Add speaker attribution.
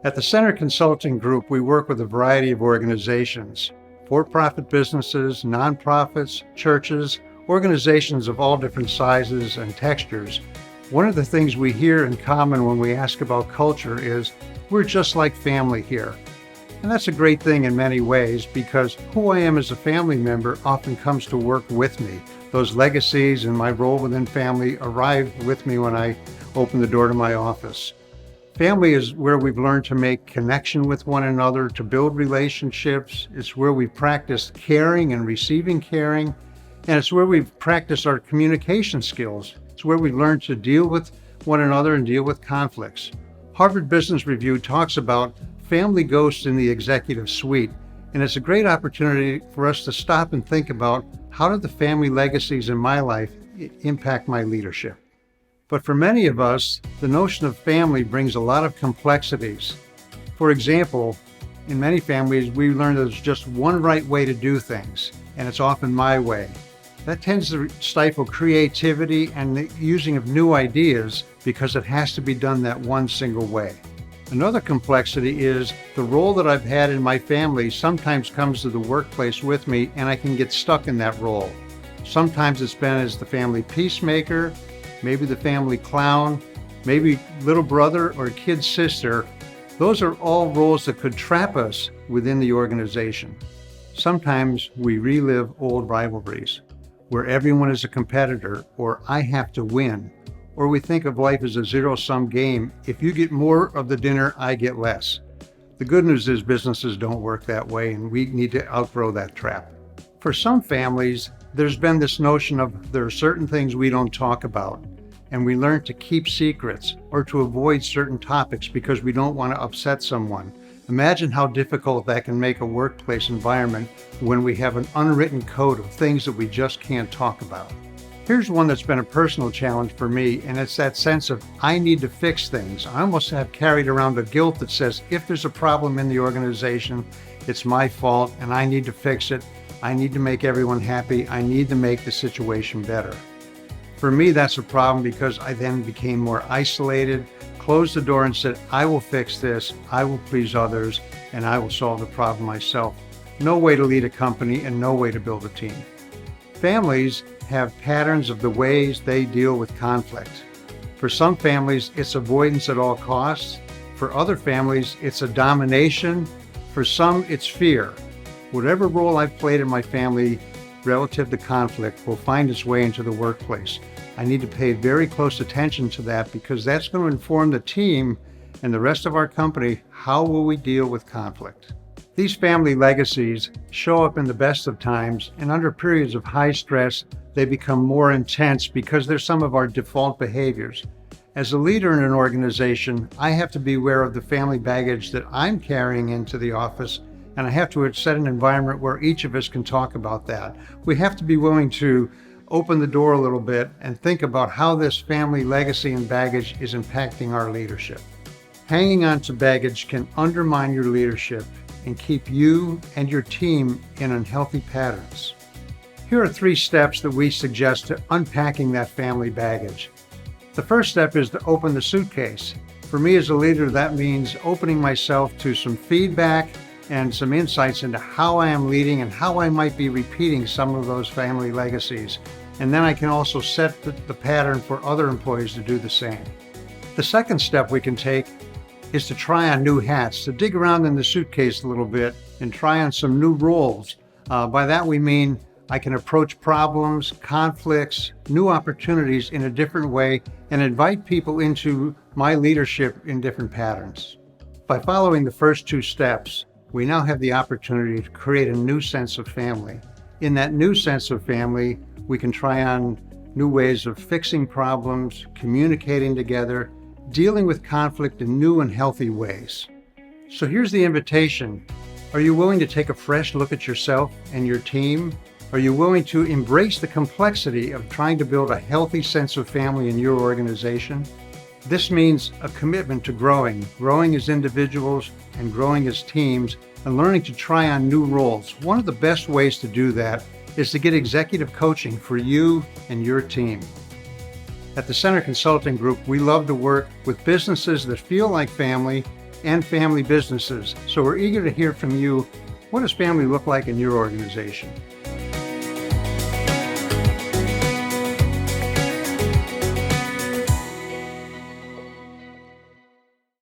Speaker 1: At the Center Consulting Group, we work with a variety of organizations, for-profit businesses, nonprofits, churches, organizations of all different sizes and textures. One of the things we hear in common when we ask about culture is, we're just like family here. And that's a great thing in many ways because who I am as a family member often comes to work with me. Those legacies and my role within family arrive with me when I open the door to my office. Family is where we've learned to make connection with one another, to build relationships. It's where we've practiced caring and receiving caring. And it's where we've practiced our communication skills. It's where we learn to deal with one another and deal with conflicts. Harvard Business Review talks about family ghosts in the executive suite. And it's a great opportunity for us to stop and think about how did the family legacies in my life impact my leadership? But for many of us, the notion of family brings a lot of complexities. For example, in many families, we learn there's just one right way to do things, and it's often my way. That tends to stifle creativity and the using of new ideas because it has to be done that one single way. Another complexity is the role that I've had in my family sometimes comes to the workplace with me and I can get stuck in that role. Sometimes it's been as the family peacemaker, maybe the family clown, maybe little brother or kid sister. Those are all roles that could trap us within the organization. Sometimes we relive old rivalries where everyone is a competitor or I have to win. Or we think of life as a zero-sum game. If you get more of the dinner, I get less. The good news is businesses don't work that way, and we need to outgrow that trap. For some families, there's been this notion of there are certain things we don't talk about, and we learn to keep secrets or to avoid certain topics because we don't want to upset someone. Imagine how difficult that can make a workplace environment when we have an unwritten code of things that we just can't talk about. Here's one that's been a personal challenge for me, and it's that sense of I need to fix things. I almost have carried around a guilt that says if there's a problem in the organization, it's my fault and I need to fix it. I need to make everyone happy. I need to make the situation better. For me, that's a problem because I then became more isolated, closed the door and said, I will fix this, I will please others, and I will solve the problem myself. No way to lead a company and no way to build a team. Families have patterns of the ways they deal with conflict. For some families, it's avoidance at all costs. For other families, it's a domination. For some, it's fear. Whatever role I've played in my family relative to conflict will find its way into the workplace. I need to pay very close attention to that because that's going to inform the team and the rest of our company. How will we deal with conflict? These family legacies show up in the best of times, and under periods of high stress, they become more intense because they're some of our default behaviors. As a leader in an organization, I have to be aware of the family baggage that I'm carrying into the office, and I have to set an environment where each of us can talk about that. We have to be willing to open the door a little bit and think about how this family legacy and baggage is impacting our leadership. Hanging on to baggage can undermine your leadership and keep you and your team in unhealthy patterns. Here are 3 steps that we suggest to unpacking that family baggage. The first step is to open the suitcase. For me as a leader, that means opening myself to some feedback and some insights into how I am leading and how I might be repeating some of those family legacies. And then I can also set the pattern for other employees to do the same. The second step we can take is to try on new hats, to dig around in the suitcase a little bit and try on some new roles. By that we mean I can approach problems, conflicts, new opportunities in a different way and invite people into my leadership in different patterns. By following the first 2 steps, we now have the opportunity to create a new sense of family. In that new sense of family, we can try on new ways of fixing problems, communicating together, dealing with conflict in new and healthy ways. So here's the invitation. Are you willing to take a fresh look at yourself and your team? Are you willing to embrace the complexity of trying to build a healthy sense of family in your organization? This means a commitment to growing as individuals and growing as teams, and learning to try on new roles. One of the best ways to do that is to get executive coaching for you and your team. At the Center Consulting Group, we love to work with businesses that feel like family and family businesses. So we're eager to hear from you. What does family look like in your organization?